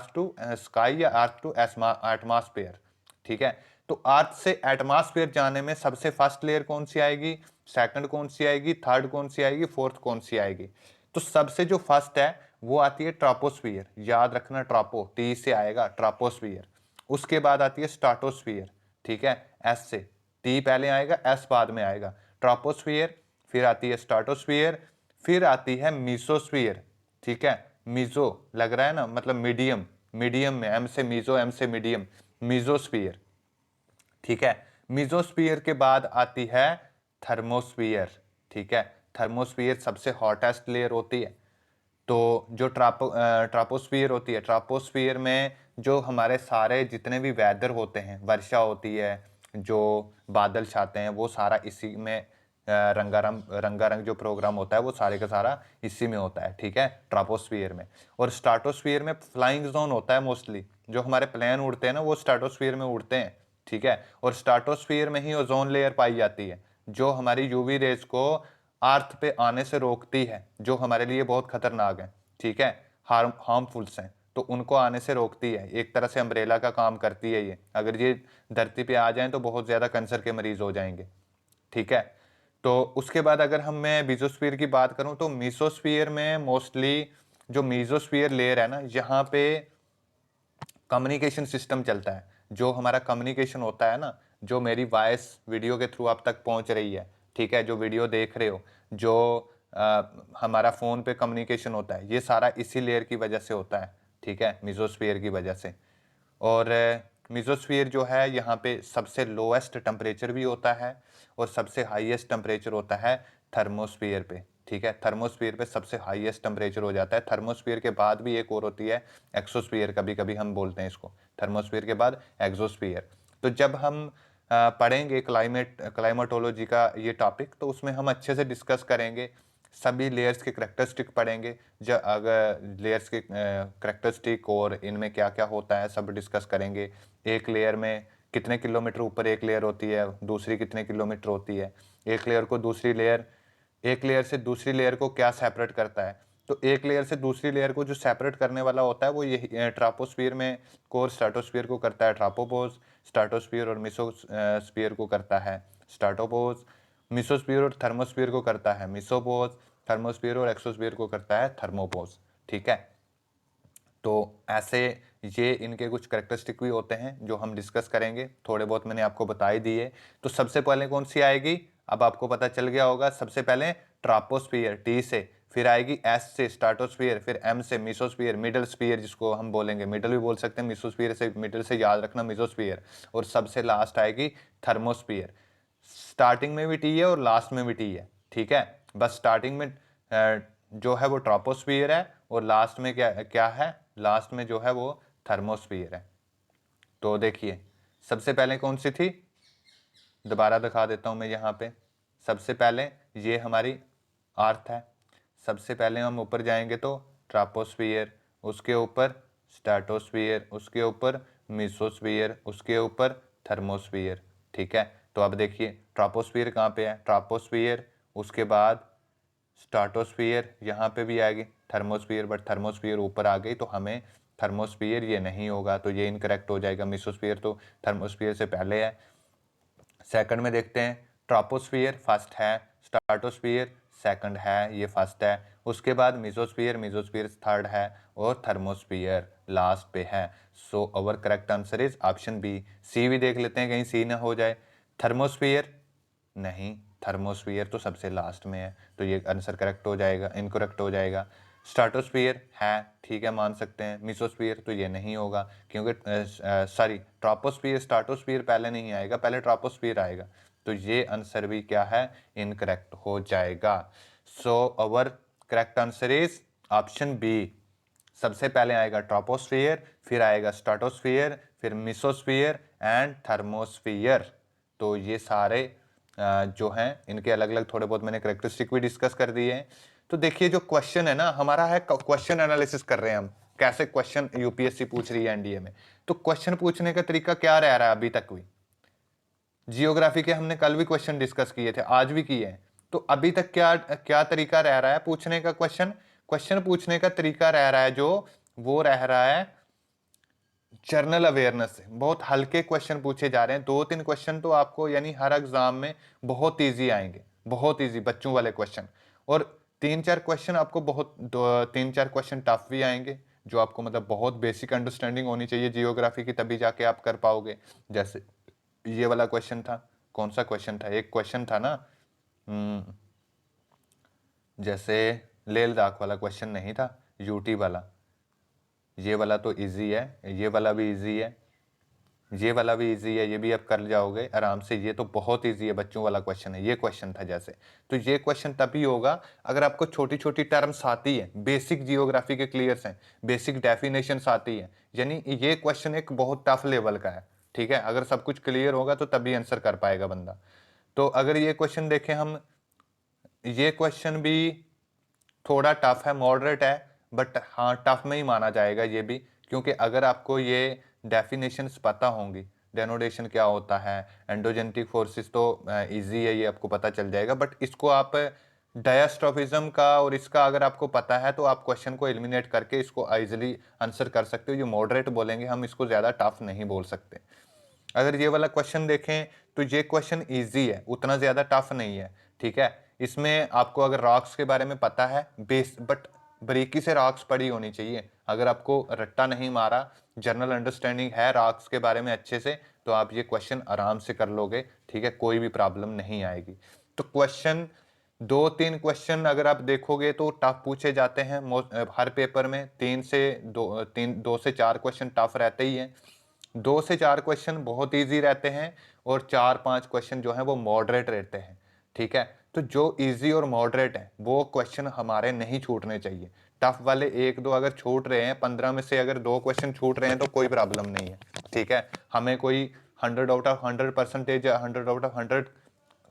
टू स्काई या अर्थ टू एटमॉस्फेयर, ठीक है। तो अर्थ से एटमॉस्फेयर जाने में सबसे फर्स्ट लेयर कौन सी आएगी, सेकंड कौन सी आएगी, थर्ड कौन सी आएगी, फोर्थ कौन सी आएगी। तो सबसे जो फर्स्ट है वो आती है ट्रोपोस्फियर, याद रखना, ट्रोपो टी से आएगा, ट्रोपोस्फियर। उसके बाद आती है स्ट्राटोस्फियर, ठीक है, एस से, टी पहले आएगा, एस बाद में आएगा, ट्रोपोस्फियर। फिर आती है स्ट्राटोस्फियर, फिर आती है मीसोस्फियर, ठीक है, मीजो लग रहा है ना, मतलब मीडियम, मीडियम में, एम से मीजो, एम से मीडियम, मीजोस्फियर, ठीक है। मीजोस्फियर के बाद आती है थर्मोस्फियर, ठीक है, थर्मोस्फियर सबसे हॉटेस्ट लेयर होती है। तो जो ट्रापोस्फियर होती है, ट्रापोस्फियर में जो हमारे सारे जितने भी वेदर होते हैं, वर्षा होती है, जो बादल छाते हैं, वो सारा इसी में रंगारंग जो प्रोग्राम होता है वो सारे का सारा इसी में होता है, ठीक है, ट्रापोस्फियर में। और स्ट्राटोस्फियर में फ्लाइंग जोन होता है मोस्टली, जो हमारे प्लेन उड़ते हैं ना वो स्ट्राटोस्फियर में उड़ते हैं, ठीक है। और स्ट्राटोस्फियर में ही ओजोन लेयर पाई जाती है, जो हमारी यूवी रेज को अर्थ पे आने से रोकती है, जो हमारे लिए बहुत खतरनाक है, ठीक है, हार्मफुल्स हैं, तो उनको आने से रोकती है। एक तरह से अम्ब्रेला का काम करती है ये। अगर ये धरती पे आ जाएं तो बहुत ज़्यादा कैंसर के मरीज हो जाएंगे, ठीक है। तो उसके बाद अगर हम मैं मीजोस्फीयर की बात करूं तो मीसोस्फीयर में मोस्टली जो मीजोस्फीयर लेयर है ना, यहाँ पे कम्युनिकेशन सिस्टम चलता है। जो हमारा कम्युनिकेशन होता है ना, जो मेरी वॉइस वीडियो के थ्रू आप तक पहुंच रही है, ठीक है, जो वीडियो देख रहे हो, जो हमारा फ़ोन पे कम्युनिकेशन होता है, ये सारा इसी लेयर की वजह से होता है, ठीक है, मीजोस्फीयर की वजह से। और मीजोस्फीयर जो है यहाँ पे सबसे लोएस्ट टेम्परेचर भी होता है और सबसे हाईएस्ट टेम्परेचर होता है थर्मोस्फीयर पे, ठीक है। थर्मोस्फीयर पे सबसे हाईएस्ट टेम्परेचर हो जाता है। थर्मोस्फीयर के बाद भी एक और होती है एक्सोस्फीयर, कभी कभी हम बोलते हैं इसको। थर्मोस्फीयर के बाद एक्सोस्फीयर। तो जब हम पढ़ेंगे क्लाइमेटोलॉजी का ये टॉपिक, तो उसमें हम अच्छे से डिस्कस करेंगे, सभी लेयर्स के करेक्टरिस्टिक पढ़ेंगे। जब अगर लेयर्स के करेक्टरिस्टिक और इनमें क्या क्या होता है सब डिस्कस करेंगे। एक लेयर में कितने किलोमीटर ऊपर एक लेयर होती है, दूसरी कितने किलोमीटर होती है, एक लेयर को दूसरी लेयर, एक लेयर से दूसरी लेयर को क्या सेपरेट करता है। तो एक लेयर से दूसरी लेयर को जो सेपरेट करने वाला होता है वो ये ट्रापोस्फीयर में कोर स्ट्राटोस्फीयर को करता है ट्रापोपोज, स्ट्राटोस्फीयर और मिसोस्फीयर को करता है स्ट्राटोपोज, मिसोस्फीयर और थर्मोस्फीयर को करता है मिसोपोज, थर्मोस्फीयर और एक्सोस्फीयर को करता है थर्मोपोज, ठीक है। तो ऐसे ये इनके कुछ करेक्टरिस्टिक भी होते हैं जो हम डिस्कस करेंगे, थोड़े बहुत मैंने आपको बता ही दिए। तो सबसे पहले कौन सी आएगी, अब आपको पता चल गया होगा। सबसे पहले ट्रापोस्फीयर टी से, फिर आएगी एस से स्ट्राटोस्फीयर, फिर एम से मिसोस्फीयर, मिडल स्फीयर जिसको हम बोलेंगे, मिडल भी बोल सकते हैं, मिसोस्फीयर से मिडल से याद रखना मिसोस्फीयर, और सबसे लास्ट आएगी थर्मोस्फीयर। स्टार्टिंग में भी टी है और लास्ट में भी टी है, ठीक है। बस स्टार्टिंग में जो है वो ट्रोपोस्फियर है और लास्ट में क्या क्या है, लास्ट में जो है वो थर्मोस्फियर है। तो देखिए सबसे पहले कौन सी थी, दोबारा दिखा देता हूं मैं यहाँ पे। सबसे पहले ये हमारी अर्थ है, सबसे पहले हम ऊपर जाएंगे तो ट्रापोस्फियर, उसके ऊपर स्ट्रेटोस्फियर, उसके ऊपर मीसोस्फियर, उसके ऊपर थर्मोस्फियर, ठीक है। तो अब देखिए ट्रापोस्फियर कहाँ पे है, ट्रापोस्फियर, उसके बाद स्ट्राटोस्फियर, यहाँ पे भी आएगी थर्मोस्फियर, बट थर्मोस्फियर ऊपर आ गई तो हमें थर्मोस्फियर ये नहीं होगा, तो ये इनकरेक्ट हो जाएगा। मिसोस्फियर तो थर्मोस्फियर से पहले है। सेकंड में देखते हैं, ट्रोपोस्फियर फर्स्ट है, स्ट्राटोस्फियर सेकंड है, ये फर्स्ट है। उसके बाद मिसोस्फियर, मिसोस्फियर थर्ड है और थर्मोस्फियर लास्ट पे है। So our correct answer is option B. C भी देख लेते हैं कहीं सी ना हो जाए। थर्मोस्फियर नहीं, थर्मोस्फियर तो सबसे लास्ट में है, तो ये आंसर करेक्ट हो जाएगा, इनकरेक्ट हो जाएगा। स्ट्राटोस्फियर है, ठीक है, मान सकते हैं। मिसोस्फियर तो ये नहीं होगा क्योंकि सॉरी ट्रोपोस्फियर, स्ट्राटोस्फियर पहले नहीं आएगा, पहले ट्रोपोस्फियर आएगा, तो ये आंसर भी क्या है, इनकरेक्ट हो जाएगा। So our correct answer is option B. सबसे पहले आएगा ट्रोपोस्फियर, फिर आएगा स्ट्राटोस्फियर, फिर मिसोस्फियर एंड थर्मोस्फियर। तो ये सारे जो हैं इनके अलग अलग थोड़े बहुत मैंने करेक्टरिस्टिक भी डिस्कस कर दिए हैं। तो देखिए जो क्वेश्चन है ना हमारा है, क्वेश्चन एनालिसिस कर रहे हैं हम, कैसे क्वेश्चन यूपीएससी पूछ रही है एनडीए में। तो क्वेश्चन पूछने का तरीका क्या रह रहा है अभी तक भी, जियोग्राफी के हमने कल भी क्वेश्चन डिस्कस किए थे, आज भी किए हैं। तो अभी तक क्या क्या तरीका रह रहा है पूछने का क्वेश्चन, क्वेश्चन पूछने का तरीका रह रहा है जो वो रह रहा है जनरल अवेयरनेस से। बहुत हल्के क्वेश्चन पूछे जा रहे हैं, 2-3 क्वेश्चन तो आपको यानी हर एग्जाम में बहुत इजी आएंगे, बहुत इजी बच्चों वाले क्वेश्चन। और 3-4 क्वेश्चन आपको बहुत 3-4 क्वेश्चन टफ भी आएंगे, जो आपको मतलब बहुत बेसिक अंडरस्टैंडिंग होनी चाहिए जियोग्राफी की, तभी जाके आप कर पाओगे। जैसे ये वाला क्वेश्चन था, कौन सा क्वेश्चन था, एक क्वेश्चन था ना, जैसे लेह लद्दाख वाला क्वेश्चन नहीं था, यूटी वाला, ये वाला तो इजी है, ये वाला भी इजी है। ये वाला भी इजी है, ये भी आप कर जाओगे आराम से। ये तो बहुत इजी है, बच्चों वाला क्वेश्चन है, ये क्वेश्चन था जैसे। तो ये क्वेश्चन तभी होगा अगर आपको छोटी छोटी टर्म्स आती है, बेसिक जियोग्राफी के क्लियर्स हैं, बेसिक डेफिनेशंस आती है। यानी ये क्वेश्चन एक बहुत टफ लेवल का है, ठीक है। अगर सब कुछ क्लियर होगा तो तभी आंसर कर पाएगा बंदा। तो अगर ये क्वेश्चन देखें हम, ये क्वेश्चन भी थोड़ा टफ है, मॉडरेट है, बट हाँ टफ में ही माना जाएगा ये भी, क्योंकि अगर आपको ये डेफिनेशंस पता होंगी, डेनोटेशन क्या होता है, एंडोजेनेटिक फोर्सेस, तो इजी है, ये आपको पता चल जाएगा। बट इसको आप डायस्ट्रोफिज्म का और इसका अगर आपको पता है तो आप क्वेश्चन को एलिमिनेट करके इसको इजीली आंसर कर सकते हो। ये मॉडरेट बोलेंगे हम, इसको ज़्यादा टफ नहीं बोल सकते। अगर ये वाला क्वेश्चन देखें तो ये क्वेश्चन इजी है, उतना ज़्यादा टफ नहीं है, ठीक है। इसमें आपको अगर रॉक्स के बारे में पता है बेस, बट बारीकी से रॉक्स पढ़ी होनी चाहिए। अगर आपको रट्टा नहीं मारा, जनरल अंडरस्टैंडिंग है रॉक्स के बारे में अच्छे से, तो आप ये क्वेश्चन आराम से कर लोगे, ठीक है, कोई भी प्रॉब्लम नहीं आएगी। तो क्वेश्चन 2-3 क्वेश्चन अगर आप देखोगे तो टफ पूछे जाते हैं हर पेपर में। 2 से 4 क्वेश्चन टफ रहते ही हैं, 2 से 4 क्वेश्चन बहुत इजी रहते हैं, और 4-5 क्वेश्चन जो है वो मॉडरेट रहते हैं, ठीक है। तो जो इजी और मॉडरेट है वो क्वेश्चन हमारे नहीं छूटने चाहिए। टफ वाले 1-2 अगर छूट रहे हैं, 15 में से अगर 2 क्वेश्चन छूट रहे हैं तो कोई प्रॉब्लम नहीं है, ठीक है। हमें कोई 100 out of 100 percentage, 100 out of 100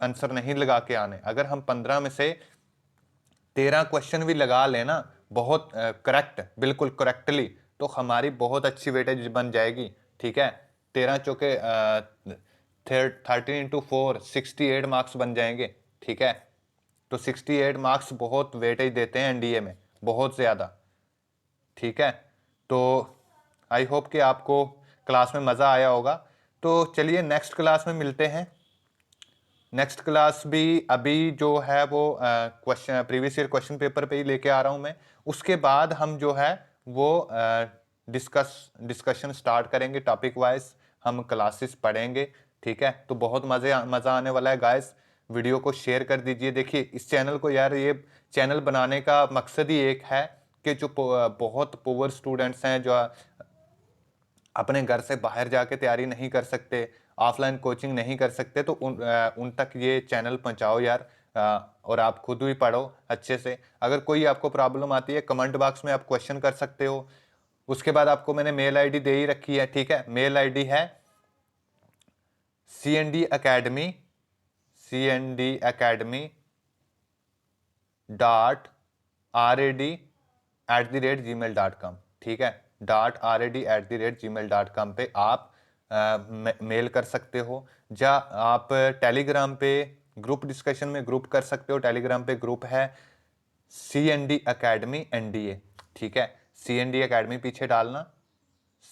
answer नहीं लगा के आने। अगर हम 15 में से 13 क्वेश्चन भी लगा लेना बहुत करेक्ट, बिल्कुल करेक्टली, तो हमारी बहुत अच्छी वेटेज बन जाएगी, ठीक है। 13 चौके 13 इंटू 4 68 मार्क्स बन जाएंगे, ठीक है। तो 68 मार्क्स बहुत वेटेज देते हैं एनडीए में, बहुत ज़्यादा, ठीक है। तो आई होप कि आपको क्लास में मज़ा आया होगा। तो चलिए नेक्स्ट क्लास में मिलते हैं। नेक्स्ट क्लास भी अभी जो है वो question previous year question paper पे ही लेके आ रहा हूँ मैं। उसके बाद हम जो है वो डिस्कशन स्टार्ट करेंगे, टॉपिक वाइज हम क्लासेस पढ़ेंगे, ठीक है। तो बहुत मज़ा आने वाला है गाइस। वीडियो को शेयर कर दीजिए। देखिए इस चैनल को, यार ये चैनल बनाने का मकसद ही एक है कि जो बहुत पुअर स्टूडेंट्स हैं, जो अपने घर से बाहर जाके तैयारी नहीं कर सकते, ऑफलाइन कोचिंग नहीं कर सकते, तो उन तक ये चैनल पहुंचाओ यार। और आप खुद भी पढ़ो अच्छे से। अगर कोई आपको प्रॉब्लम आती है कमेंट बॉक्स में आप क्वेश्चन कर सकते हो। उसके बाद आपको मैंने मेल आईडी दे ही रखी है, ठीक है। मेल आईडी है cndacademy.rad@gmail.com, ठीक है। .rad@gmail.com पे आप मेल कर सकते हो। या आप टेलीग्राम पे ग्रुप डिस्कशन में ग्रुप कर सकते हो। टेलीग्राम पे ग्रुप है CND Academy NDA, ठीक है। CND Academy पीछे डालना,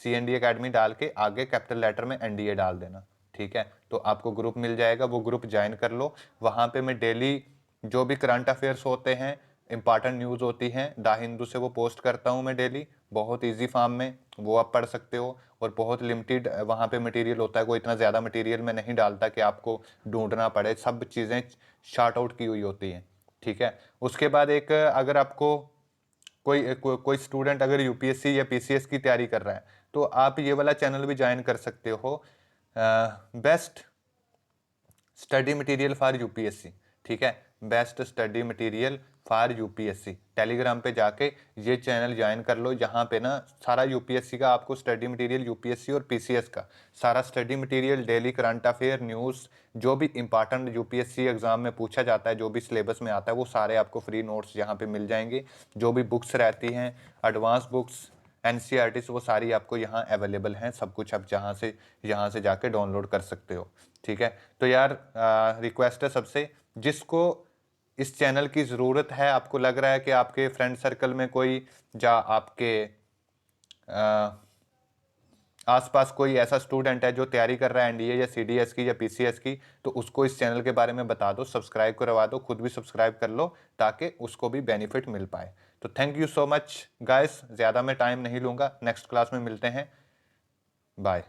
CND Academy डाल के आगे कैपिटल लेटर में NDA डाल देना, ठीक है। तो आपको ग्रुप मिल जाएगा, वो ग्रुप ज्वाइन कर लो। वहाँ पे मैं डेली जो भी करंट अफेयर्स होते हैं, इंपॉर्टेंट न्यूज़ होती हैं, द हिंदू से वो पोस्ट करता हूँ मैं डेली, बहुत इजी फॉर्म में, वो आप पढ़ सकते हो। और बहुत लिमिटेड वहाँ पे मटेरियल होता है, कोई इतना ज़्यादा मटेरियल मैं नहीं डालता कि आपको ढूंढना पड़े, सब चीज़ें शार्ट आउट की हुई होती हैं, ठीक है। उसके बाद एक, अगर आपको कोई स्टूडेंट अगर यूपीएससी या पीसीएस की तैयारी कर रहा है तो आप ये वाला चैनल भी ज्वाइन कर सकते हो, best study material for UPSC, ठीक है। Best study material for UPSC, Telegram पे जाके ये चैनल ज्वाइन कर लो। यहाँ पे ना सारा यूपीएससी का आपको स्टडी मटेरियल, यूपीएससी और पीसीएस का सारा study material, daily current affair news, जो भी इंपॉर्टेंट यूपीएससी एग्जाम में पूछा जाता है, जो भी सिलेबस में आता है, वो सारे आपको फ्री नोट्स यहाँ पे मिल जाएंगे। जो भी बुक्स रहती हैं, एडवांस बुक्स, NCERTs, वो सारी आपको यहाँ अवेलेबल हैं। सब कुछ आप यहाँ से जाके डाउनलोड कर सकते हो, ठीक है। तो यार रिक्वेस्ट है सबसे, जिसको इस चैनल की ज़रूरत है, आपको लग रहा है कि आपके फ्रेंड सर्कल में कोई, या आपके आसपास कोई ऐसा स्टूडेंट है जो तैयारी कर रहा है एनडीए या सीडीएस की या पीसीएस की, तो उसको इस चैनल के बारे में बता दो, सब्सक्राइब करवा दो, खुद भी सब्सक्राइब कर लो ताकि उसको भी बेनिफिट मिल पाए। तो thank you so much guys, ज़्यादा मैं टाइम नहीं लूँगा, नेक्स्ट क्लास में मिलते हैं, बाय।